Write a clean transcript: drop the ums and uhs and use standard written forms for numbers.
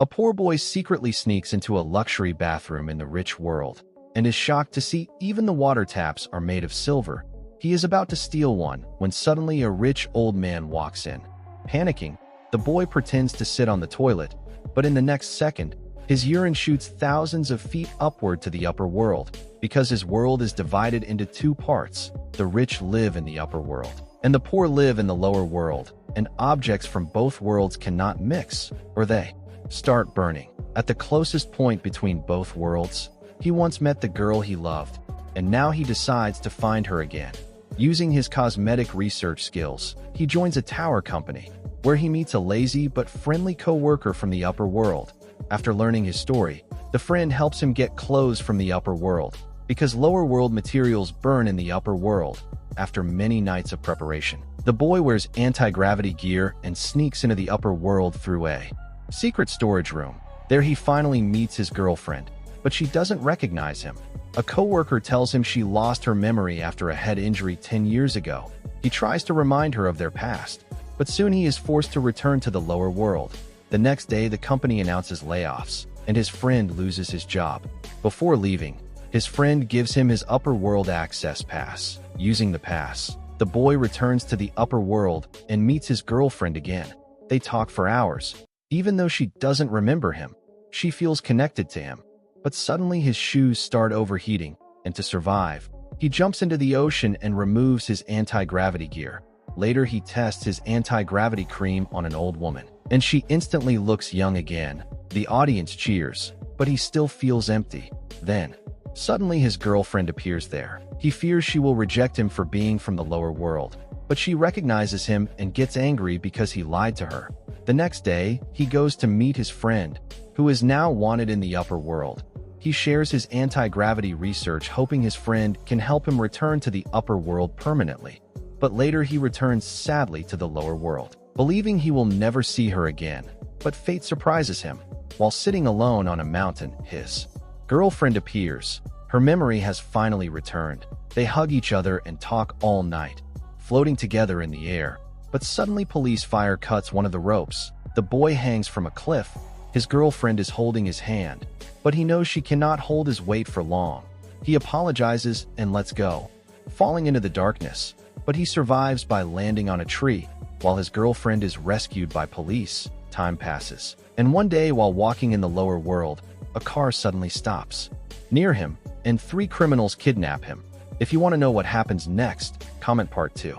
A poor boy secretly sneaks into a luxury bathroom in the rich world and is shocked to see even the water taps are made of silver. He is about to steal one when suddenly a rich old man walks in. Panicking, the boy pretends to sit on the toilet, but in the next second, his urine shoots thousands of feet upward to the upper world. Because his world is divided into two parts, the rich live in the upper world, and the poor live in the lower world, and objects from both worlds cannot mix, or they start burning. At the closest point between both worlds, he once met the girl he loved, and now he decides to find her again. Using his cosmetic research skills, he joins a tower company, where he meets a lazy but friendly co-worker from the upper world. After learning his story, the friend helps him get clothes from the upper world, because lower world materials burn in the upper world. After many nights of preparation, the boy wears anti-gravity gear and sneaks into the upper world through a secret storage room. There he finally meets his girlfriend, but she doesn't recognize him. A co-worker tells him she lost her memory after a head injury 10 years ago. He tries to remind her of their past, but soon he is forced to return to the lower world. The next day, the company announces layoffs, and his friend loses his job. Before leaving, his friend gives him his upper world access pass. Using the pass, the boy returns to the upper world and meets his girlfriend again. They talk for hours. Even though she doesn't remember him, she feels connected to him. But suddenly his shoes start overheating, and to survive, he jumps into the ocean and removes his anti-gravity gear. Later, he tests his anti-gravity cream on an old woman, and she instantly looks young again. The audience cheers, but he still feels empty. Then, suddenly his girlfriend appears there. He fears she will reject him for being from the lower world, but she recognizes him and gets angry because he lied to her. The next day, he goes to meet his friend, who is now wanted in the upper world. He shares his anti-gravity research, hoping his friend can help him return to the upper world permanently. But later he returns sadly to the lower world, believing he will never see her again. But fate surprises him. While sitting alone on a mountain, his girlfriend appears. Her memory has finally returned. They hug each other and talk all night, floating together in the air. But suddenly police fire cuts one of the ropes. The boy hangs from a cliff. His girlfriend is holding his hand, but he knows she cannot hold his weight for long. He apologizes and lets go, falling into the darkness. But he survives by landing on a tree. While his girlfriend is rescued by police, time passes. And one day, while walking in the lower world, a car suddenly stops near him, and 3 criminals kidnap him. If you want to know what happens next, comment part 2.